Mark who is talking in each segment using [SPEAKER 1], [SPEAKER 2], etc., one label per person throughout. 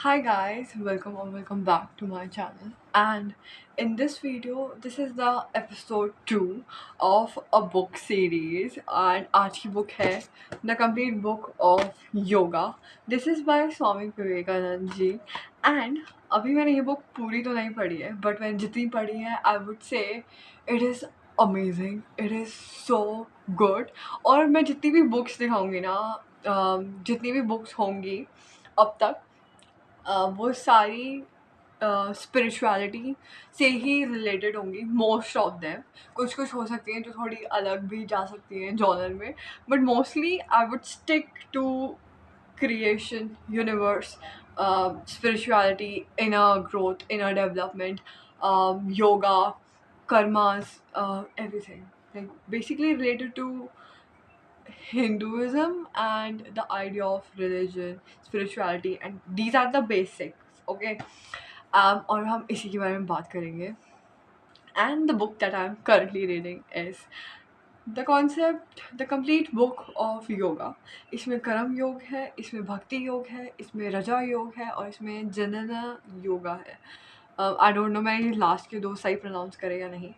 [SPEAKER 1] Hi guys, welcome or welcome back to my channel. And in this video, this is the episode 2 of a book series. And आज की book है The Complete Book of Yoga. This is by Swami Vivekanand ji. And अभी मैंने ये book पूरी तो नहीं पढ़ी है, but मैंने जितनी पढ़ी है, I would say it is amazing. It is so good. और मैं जितनी भी books दिखाऊंगी ना, जितनी भी books होंगी अब तक वो सारी स्पिरिचुअलिटी से ही रिलेटेड होंगी मोस्ट ऑफ देम। कुछ कुछ हो सकती हैं जो थोड़ी अलग भी जा सकती हैं जॉनर में, but mostly I would stick to creation, universe, spirituality, inner growth, inner development, yoga, karmas, everything. Like basically related to Hinduism and the idea of religion, spirituality, and these are the basics. Okay. और हम इसी के बारे में बात करेंगे. And the book that I'm currently reading is the complete book of yoga. इसमें कर्म योग है, इसमें भक्ति योग है, इसमें रजा योग है और इसमें जनना योगा है. आई डोंट नो मैं ये लास्ट के दो सही प्रोनाउंस करे या नहीं,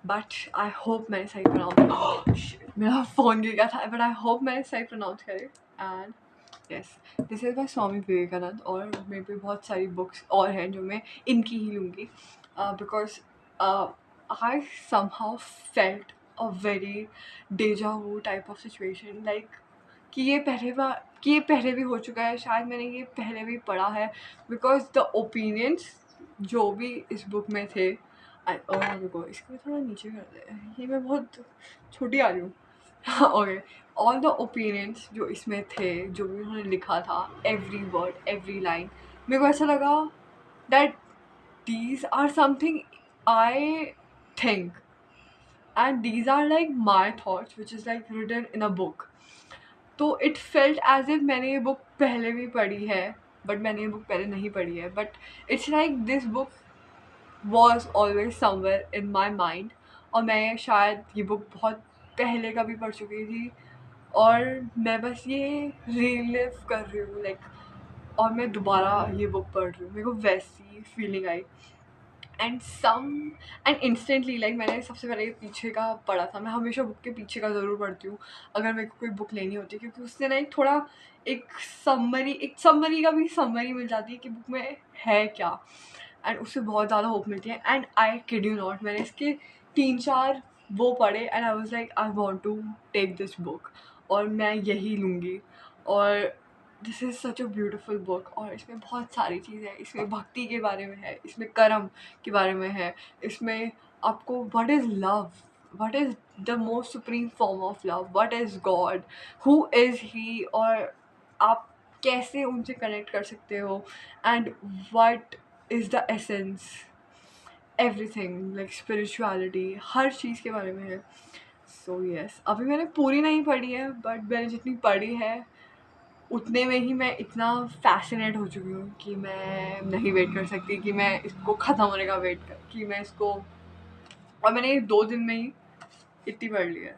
[SPEAKER 1] बट आई होप मैंने सही प्रोनाउंस मेरा फ़ोन गिर गया था, बट आई होप मैंने सही प्रोनाउंस करे. And yes, this is by Swami Vivekananda. और मेरे पे बहुत सारी बुक्स और हैं जो मैं इनकी ही लूँगी, because I somehow felt a very deja vu type of situation, like कि ये पहले भी हो चुका है, शायद मैंने ये पहले भी पढ़ा है, बिकॉज द ओपिनियंस जो भी इस बुक में थे. रुको, इसको थोड़ा नीचे कर दे, ये मैं बहुत छोटी आ रही हूँ. ओके, ऑल द ओपिनियंस जो इसमें थे, जो भी उन्होंने लिखा था, एवरी वर्ड एवरी लाइन, मेरे को ऐसा लगा that these are something I think, and these are like my thoughts which is like written in a book. तो इट फेल्ट एज इफ मैंने ये बुक पहले भी पढ़ी है, बट मैंने ये बुक पहले नहीं पढ़ी है, but it's like this book was always somewhere in my mind. और मैं शायद ये बुक बहुत पहले का भी पढ़ चुकी थी, और मैं बस ये रिलिव कर रही हूँ, लाइक, और मैं दोबारा ये बुक पढ़ रही हूँ. मेरे को वैसी feeling I. And instantly, like, मैंने सबसे पहले पीछे का पढ़ा था. मैं हमेशा बुक के पीछे का ज़रूर पढ़ती हूँ अगर मेरे को कोई बुक लेनी होती है, क्योंकि उससे ना एक थोड़ा एक समरी का भी समरी मिल जाती है कि बुक में है क्या, एंड उससे बहुत ज़्यादा होप मिलती है. And I kid you not, मैंने इसके 3-4 वो पढ़े, and I was like I want to take this book, और मैं यही लूँगी. और this is such a beautiful book. और इसमें बहुत सारी चीज़ें हैं. इसमें भक्ति के बारे में है, इसमें कर्म के बारे में है, इसमें आपको what is love, what is the most supreme form of love, what is God, who is he, और आप कैसे उनसे कनेक्ट कर सकते हो, and what is the essence, everything, like spirituality, हर चीज़ के बारे में है. सो यस, अभी मैंने पूरी नहीं पढ़ी है, बट मैंने जितनी पढ़ी है उतने में ही मैं इतना फ़ैसिनेट हो चुकी हूँ कि मैं नहीं वेट कर सकती कि मैं इसको ख़त्म होने का वेट कर कि मैं इसको. और मैंने ये 2 दिन में ही इतनी पढ़ ली है,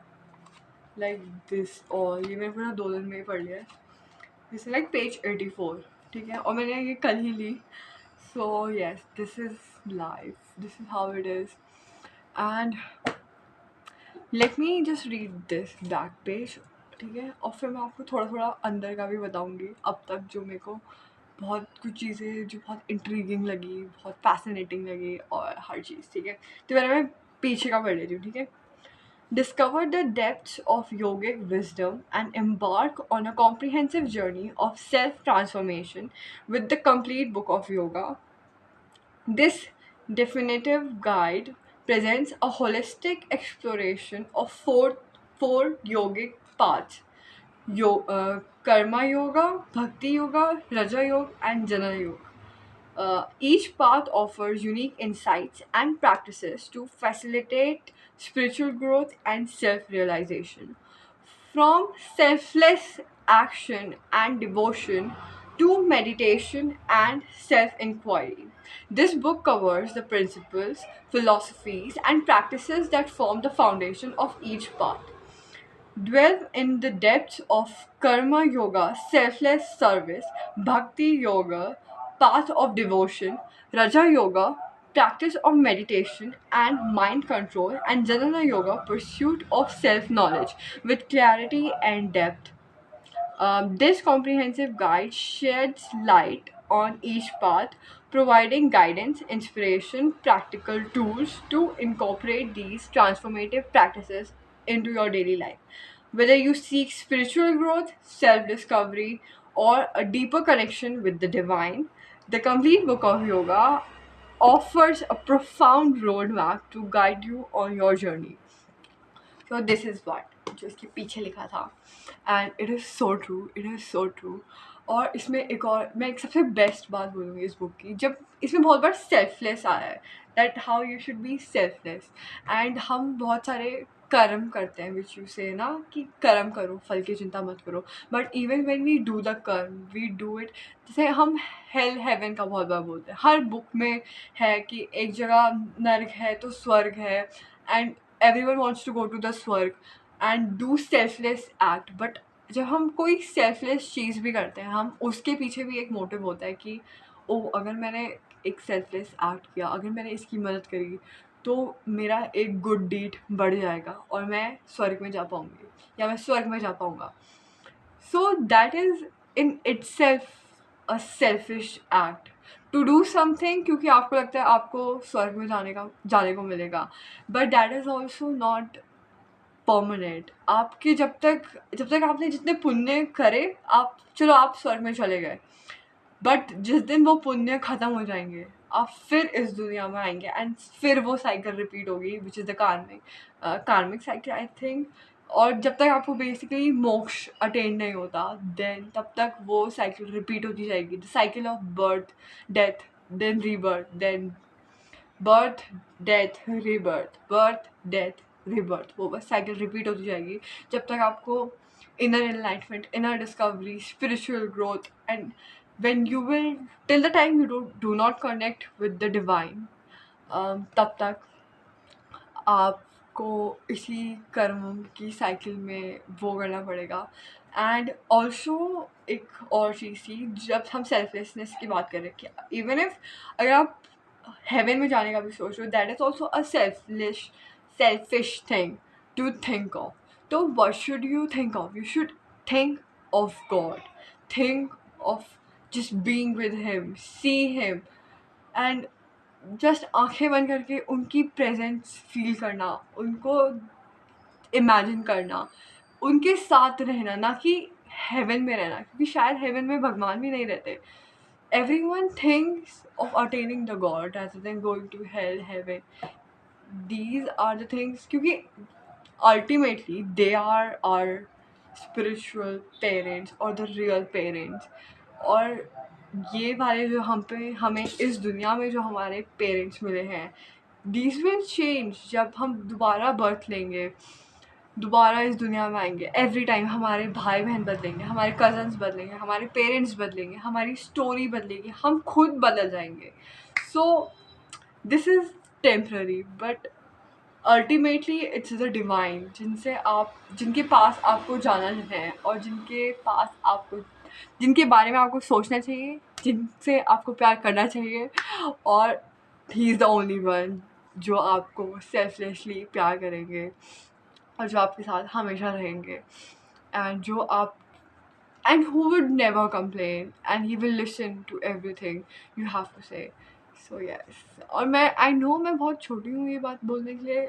[SPEAKER 1] लाइक दिस. और ये मैंने पूरा 2 दिन में ही पढ़ लिया है. दिस इज लाइक पेज 84, ठीक है, और मैंने ये कल ही ली. So yes, this is life, this is how it is. And let me just read this back page, ठीक है, और फिर मैं आपको थोड़ा थोड़ा अंदर का भी बताऊँगी अब तक जो मेरे को बहुत कुछ चीज़ें जो बहुत इंट्रीगिंग लगी, बहुत फैसिनेटिंग लगी, और हर चीज़, ठीक है. तो पहले मैं पीछे का पढ़ लेती हूँ, ठीक है. Discover the depths of yogic wisdom and embark on a comprehensive journey of self transformation with the complete book of yoga. This definitive guide presents a holistic exploration of four yogic paths: Karma Yoga, Bhakti Yoga, Raja Yoga, and Jnana Yoga. Each path offers unique insights and practices to facilitate spiritual growth and self realization. From selfless action and devotion to meditation and self inquiry, this book covers the principles, philosophies, and practices that form the foundation of each path. Dwell in the depths of Karma Yoga, selfless service, Bhakti Yoga, path of devotion, Raja Yoga, practice of meditation and mind control, and Jnana Yoga, pursuit of self knowledge with clarity and depth. This comprehensive guide sheds light on each path, providing guidance, inspiration, practical tools to incorporate these transformative practices into your daily life. Whether you seek spiritual growth, self discovery, or a deeper connection with the divine, the complete book of yoga offers a profound roadmap to guide you on your journey. So this is what जो इसके पीछे लिखा था, and it is so true, it is so true. और इसमें एक और मैं एक सबसे बेस्ट बात बोलूँगी इस बुक की, जब इसमें बहुत बार सेल्फलेस आया है, that how you should be selfless. And हम बहुत सारे कर्म करते हैं विच यू से ना कि कर्म करो, फल की चिंता मत करो, but even when we do the karma we do it, जैसे हम हेल हेवन का बहुत बार बोलते हैं, हर बुक में है कि एक जगह नर्क है तो स्वर्ग है, and everyone wants to go to the स्वर्ग and do selfless act. But जब हम कोई सेल्फलेस चीज़ भी करते हैं, हम उसके पीछे भी एक मोटिव होता है कि ओ अगर मैंने एक सेल्फलेस एक्ट किया, अगर मैंने इसकी मदद करी, तो मेरा एक गुड डीड बढ़ जाएगा और मैं स्वर्ग में जा पाऊँगी या मैं स्वर्ग में जा पाऊँगा. So that is in itself a selfish act to do something, क्योंकि आपको लगता है आपको स्वर्ग में जाने को मिलेगा, but that is also not permanent. आपके जब तक आपने जितने पुण्य करे, आप चलो आप स्वर्ग में चले गए, बट जिस दिन वो पुण्य ख़त्म हो जाएंगे, आप फिर इस दुनिया में आएंगे एंड फिर वो साइकिल रिपीट होगी, विच इज़ द कार्मिक साइकिल आई थिंक. और जब तक आपको बेसिकली मोक्ष अटेन नहीं होता, देन तब तक वो साइकिल रिपीट होती जाएगी, the cycle of birth, death, then rebirth, then birth, death, rebirth, birth, death, rebirth. वो बस साइकिल रिपीट होती जाएगी जब तक आपको inner enlightenment, inner discovery, spiritual growth, and when you will, till the time you do not connect with the divine, तब तक आपको इसी कर्म की साइकिल में वो करना पड़ेगा. एंड ऑल्सो एक और चीज़ थी, जब हम सेल्फलेसनेस की बात कर रहे हैं कि इवन इफ अगर आप हेवन में जाने का भी सोच रहे हो, that is also a selfish thing to think of. तो what should you think of? You should think of God. Think of just being with him, see him, and just आंखें बंद करके उनकी प्रेजेंस फील करना, उनको imagine करना, उनके साथ रहना, ना कि हेवन में रहना, क्योंकि शायद हेवन में भगवान भी नहीं रहते. Everyone thinks of attaining the God rather than going to hell, heaven. These are the things, क्योंकि ultimately they are our spiritual parents or the real parents. और ये वाले जो हमें इस दुनिया में जो हमारे पेरेंट्स मिले हैं, these will change. जब हम दोबारा बर्थ लेंगे, दोबारा इस दुनिया में आएंगे, एवरी टाइम हमारे भाई बहन बदलेंगे, हमारे कज़न्स बदलेंगे, हमारे पेरेंट्स बदलेंगे, हमारी स्टोरी बदलेगी, हम खुद बदल जाएंगे. So this is temporary, but ultimately it's the divine, जिनके पास आपको जाना है और जिनके बारे में आपको सोचना चाहिए, जिनसे आपको प्यार करना चाहिए, और he is the only one जो आपको सेल्फलेसली प्यार करेंगे और जो आपके साथ हमेशा रहेंगे, and who would never complain, and he will listen to everything you have to say. So yes. और I know मैं बहुत छोटी हूँ ये बात बोलने के लिए,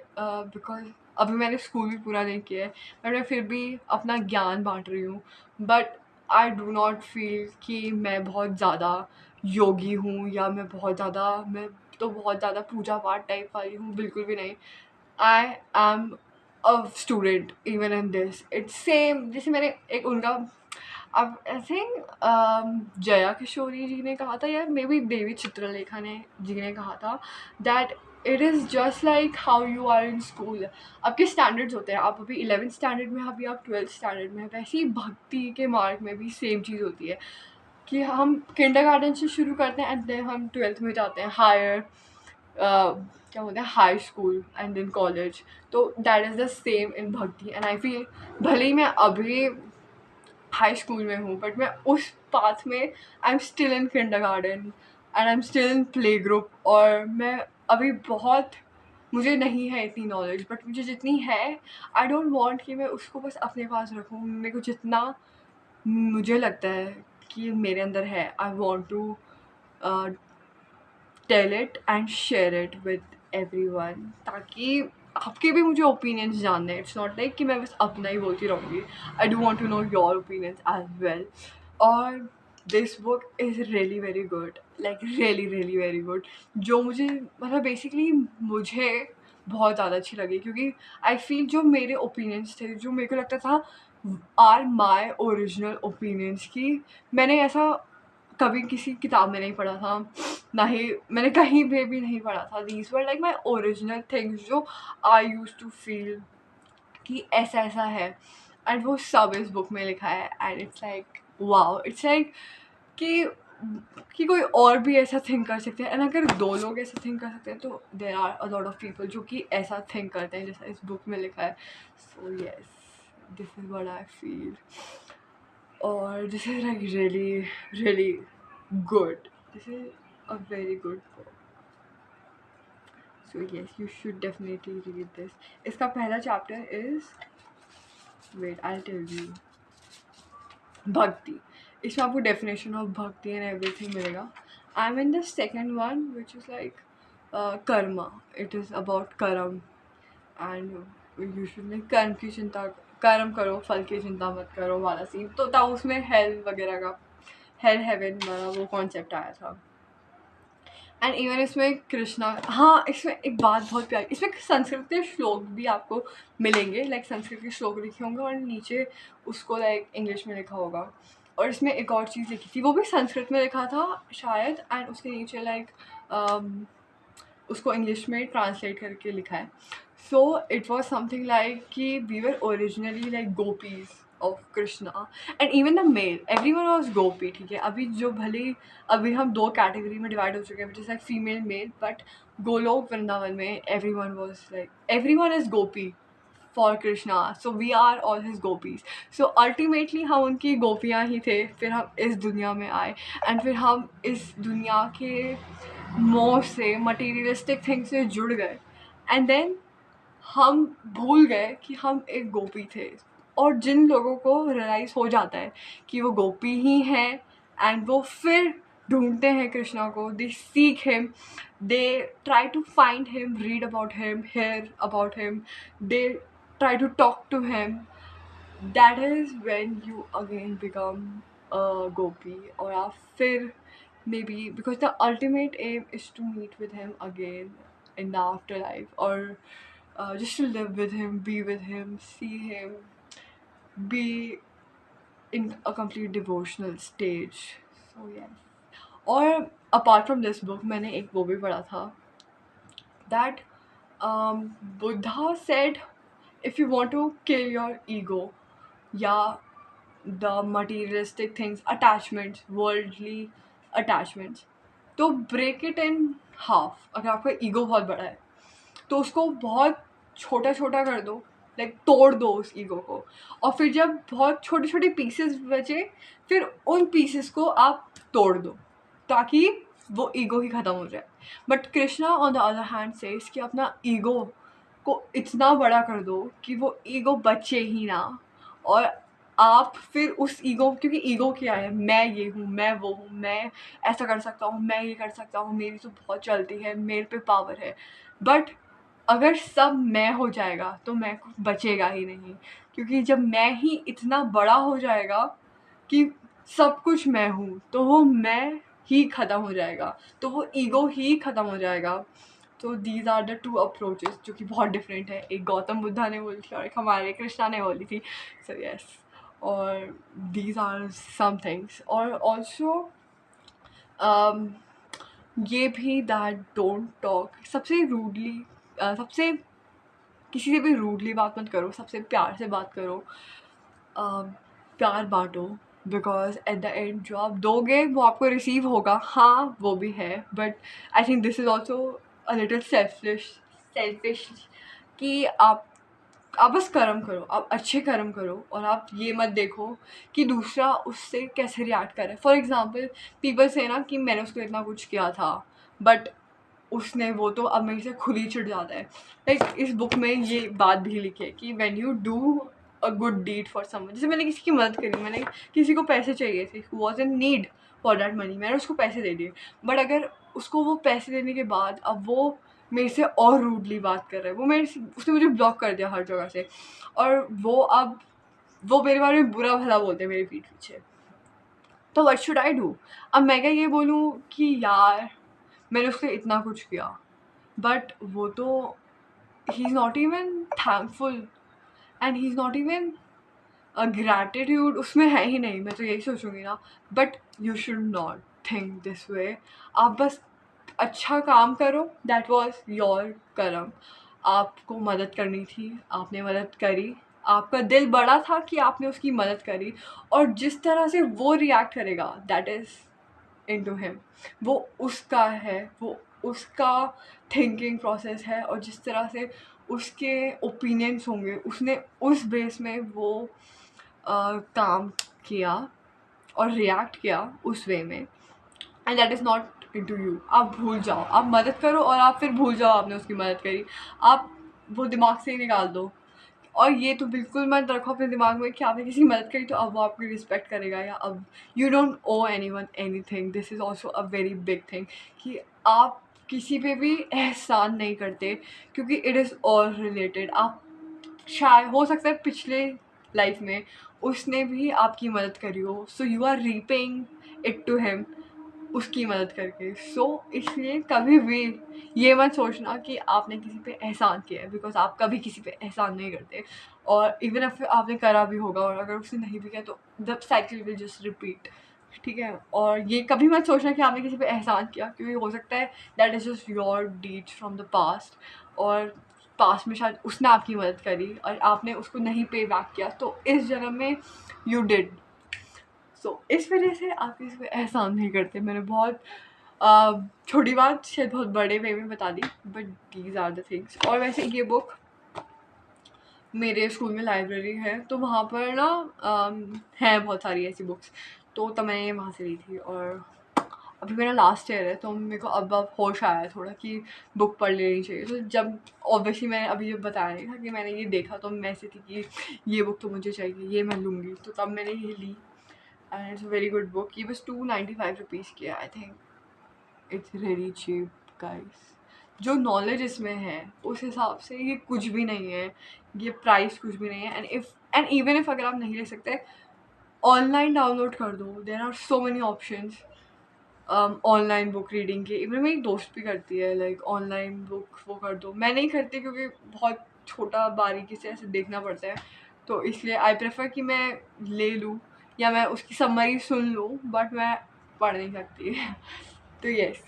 [SPEAKER 1] because अभी मैंने स्कूल भी पूरा नहीं किया है, बट मैं फिर भी अपना ज्ञान बांट रही हूँ. But I do not feel कि मैं बहुत ज़्यादा योगी हूँ, या मैं तो बहुत ज़्यादा पूजा पाठ टाइप वाली हूँ, बिल्कुल भी नहीं. I am a student even in this. It's same, जैसे मैंने एक उनका, अब आई थिंक जया किशोरी जी ने कहा था, या मे बी देवी चित्रलेखा जी ने कहा था, that it is just like how you are in school. आपके स्टैंडर्ड्स होते हैं, आप अभी 11th स्टैंडर्ड में, अभी आप 12th स्टैंडर्ड में, वैसे ही भक्ति के मार्ग में भी सेम चीज़ होती है कि हम किंडरगार्टन से शुरू करते हैं एंड देन हम 12th में जाते हैं, हायर क्या बोलते हैं, high school and then college. तो that is the same in bhakti. And I feel भले ही मैं अभी हाई स्कूल में हूँ, बट मैं उस पाथ में I am still in kindergarten and I am still in play group. और मैं अभी बहुत, मुझे नहीं है इतनी नॉलेज, बट मुझे जितनी है आई डोंट वांट कि मैं उसको बस अपने पास रखूँ। मेरे को जितना मुझे लगता है कि मेरे अंदर है, I want to tell it and share it with everyone, ताकि आपके भी मुझे ओपिनियंस जानने। इट्स नॉट लाइक कि मैं बस अपना ही बोलती रहूँगी। I do want to know your opinions as well. और this book is really very good, like really really very good. जो मुझे मतलब बेसिकली मुझे बहुत ज़्यादा अच्छी लगी, क्योंकि आई फील जो मेरे ओपिनियंस थे, जो मेरे को लगता था आर माई ओरिजिनल ओपिनियंस, की मैंने ऐसा कभी किसी किताब में नहीं पढ़ा था, ना ही मैंने कहीं पे भी नहीं पढ़ा था। These were like my original things जो आई यूज टू फील कि ऐसा ऐसा है, एंड वो सब इस बुक में लिखा है। And it's like wow, it's like कि कोई और भी ऐसा थिंक कर सकते हैं। एंड अगर दो लोग ऐसा थिंक कर सकते हैं तो there are a lot of people जो कि ऐसा थिंक करते हैं जैसा इस बुक में लिखा है। So yes, this is what I feel. और this is like really really good. This is a very good book. So yes, you should definitely read this. इसका पहला chapter is, wait, I'll tell you, भक्ति। इसमें आपको definition of भक्ति and everything मिलेगा. I'm in the second one, which is like karma. It is about कर्म, and you should like कर्म की चिंता, कर्म करो फल की चिंता मत करो वाला सीन। तो था उसमें हेल वगैरह का, हेल हेवन वाला वो कॉन्सेप्ट आया था। एंड इवन इसमें कृष्णा, हाँ इसमें एक बात बहुत प्यारी, इसमें संस्कृत के श्लोक भी आपको मिलेंगे, लाइक संस्कृत के श्लोक लिखे होंगे और नीचे उसको लाइक इंग्लिश में लिखा होगा। और इसमें एक और चीज़ लिखी थी, वो भी संस्कृत में लिखा था शायद, एंड उसके नीचे लाइक उसको इंग्लिश में ट्रांसलेट करके लिखा है। So it was something like कि we were originally like gopis of Krishna, and even the male, everyone was gopi, ठीक है। अभी जो भले अभी हम दो कैटेगरी में डिवाइड हो चुके हैं, which is like female male, but Golok Vrindavan में everyone is gopi for Krishna, so we are all his gopis. So ultimately हम उनकी गोपियाँ ही थे। फिर हम इस दुनिया में आए, एंड फिर हम इस दुनिया के मोह से, मटीरियलिस्टिक थिंग से जुड़ गए, एंड देन हम भूल गए कि हम एक गोपी थे। और जिन लोगों को रियलाइज़ हो जाता है कि वो गोपी ही हैं, एंड वो फिर ढूंढते हैं कृष्णा को, they seek him, they try to find him, read about him, hear about him, they try to talk to him, that is when you again become a gopi. और आप फिर maybe because the ultimate aim is to meet with him again in the afterlife, or just to live with him, be with him, see him, be in a complete devotional stage. So yes. और apart from this book मैंने एक वो भी पढ़ा था, that Buddha said if you want to kill your ego, या the materialistic things, attachments, worldly attachments, तो break it in half. अगर आपका ईगो बहुत बड़ा है तो उसको बहुत छोटा छोटा कर दो, लाइक तोड़ दो उस ईगो को, और फिर जब बहुत छोटे छोटे पीसेस बचे, फिर उन पीसेस को आप तोड़ दो ताकि वो ईगो ही ख़त्म हो जाए। But Krishna on the other hand says कि अपना ईगो को इतना बड़ा कर दो कि वो ईगो बचे ही ना, और आप फिर उस ईगो, क्योंकि ईगो क्या है, मैं ये हूँ, मैं वो हूँ, मैं ऐसा कर सकता हूँ, मैं ये कर सकता हूँ, मेरी तो बहुत चलती है, मेरे पे पावर है। बट अगर सब मैं हो जाएगा तो मैं कुछ बचेगा ही नहीं, क्योंकि जब मैं ही इतना बड़ा हो जाएगा कि सब कुछ मैं हूँ, तो वो मैं ही ख़त्म हो जाएगा, तो वो ईगो ही ख़त्म हो जाएगा। तो these are the two approaches जो कि बहुत डिफरेंट है। एक गौतम बुद्धा ने बोली थी और एक हमारे कृष्णा ने बोली थी। सो यस, और दीज आर सम थिंग्स। और ऑल्सो ये भी दैट डोंट टॉक, सबसे रूडली, सबसे किसी से भी रूडली बात मत करो, सबसे प्यार से बात करो, प्यार बांटो, बिकॉज एट द एंड जो आप दोगे वो आपको रिसीव होगा। हाँ वो भी है, but I think this is also a little selfish कि आप आप बस कर्म करो, आप अच्छे कर्म करो, और आप ये मत देखो कि दूसरा उससे कैसे रिएक्ट करे। फॉर एग्जाम्पल पीपल से ना कि मैंने उसको इतना कुछ किया था, बट उसने वो तो अब मेरे से खुद ही चिढ़ जाता है। लाइक इस बुक में ये बात भी लिखी है कि when you do a good deed for someone, जैसे मैंने किसी की मदद करी, मैंने किसी को पैसे चाहिए थे, who was in need for that money, मैंने उसको पैसे दे दिए, बट अगर उसको वो पैसे देने के बाद अब वो मेरे से और रूडली बात कर रहा है, वो मेरे से, उसने मुझे ब्लॉक कर दिया हर जगह से, और वो अब वो मेरे बारे में बुरा भला बोलते हैं मेरे पीठ पीछे, तो व्हाट शुड आई डू? अब मैं क्या ये बोलूँ कि यार मैंने उसके लिए इतना कुछ किया, बट वो तो he is not even thankful, and he is not even gratitude उसमें है ही नहीं, मैं तो यही सोचूंगी ना। But you should not think this way, आप बस अच्छा काम करो, दैट वॉज योर कर्म, आपको मदद करनी थी, आपने मदद करी, आपका दिल बड़ा था कि आपने उसकी मदद करी, और जिस तरह से वो रिएक्ट करेगा दैट इज़ इनटू हिम, वो उसका है, वो उसका थिंकिंग प्रोसेस है, और जिस तरह से उसके ओपिनियंस होंगे उसने उस बेस में वो काम किया और रिएक्ट किया उस वे में, and that is not into you. आप भूल जाओ, आप मदद करो और आप फिर भूल जाओ आपने उसकी मदद करी, आप वो दिमाग से ही निकाल दो। और ये तो बिल्कुल मत रखो अपने दिमाग में कि आपने किसी की मदद करी तो अब वो आपकी रिस्पेक्ट करेगा, या अब you don't owe anyone anything. This is also a very big thing कि आप किसी पे भी एहसान नहीं करते, क्योंकि इट इज़ ऑल रिलेटेड। आप शायद हो सकता है पिछले लाइफ में उसने भी आपकी मदद करी हो, so you are repaying it to him उसकी मदद करके। सो इसलिए कभी भी ये मत सोचना कि आपने किसी पे एहसान किया है, बिकॉज आप कभी किसी पे एहसान नहीं करते, और इवन अगर आपने करा भी होगा और अगर उसने नहीं भी किया तो the cycle will just repeat, ठीक है। और ये कभी मत सोचना कि आपने किसी पे एहसान किया, क्योंकि हो सकता है that is just your deeds from the past, और पास्ट में शायद उसने आपकी मदद करी और आपने उसको नहीं पे बैक किया, तो इस जन्म में यू डिड। सो इस वजह से आप किसी पे एहसान नहीं करते। मैंने बहुत छोटी बात शायद बहुत बड़े वे में बता दी, but these are the things. और वैसे ये बुक मेरे स्कूल में लाइब्रेरी है, तो वहाँ पर ना हैं बहुत सारी ऐसी बुक्स, तो मैंने वहाँ से ली थी। और अभी मेरा लास्ट ईयर है, तो मेरे को अब होश आया है थोड़ा कि बुक पढ़ लेनी चाहिए। तो जब ऑब्वियसली मैंने अभी जब बताया नहीं था कि मैंने ये देखा, तो मैं ऐसी थी कि ये बुक तो मुझे चाहिए, ये मैं लूँगी, तो तब मैंने ये ली, and it's a very good book. ये बस 295 रुपीज़ की है, I think it's really cheap guys. जो नॉलेज इसमें है उस हिसाब से ये कुछ भी नहीं है, ये प्राइस कुछ भी नहीं है। एंड इवन इफ अगर आप नहीं ले सकते, ऑनलाइन डाउनलोड कर दो, there are so many options online book reading के। इवन मेरी दोस्त भी करती है, लाइक ऑनलाइन बुक वो कर दो। मैं नहीं करती क्योंकि बहुत छोटा बारीकी से ऐसे देखना पड़ता है, तो इसलिए आई प्रेफर कि मैं ले लूँ या मैं उसकी समरी सुन लूँ, बट मैं पढ़ नहीं सकती तो yes,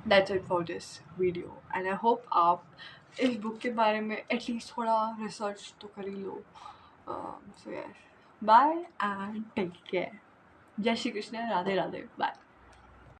[SPEAKER 1] that's it for this video, and I hope आप इस बुक के बारे में एटलीस्ट थोड़ा रिसर्च तो कर ही लो। So yes, bye and take care. जय श्री कृष्ण, राधे राधे, बाय।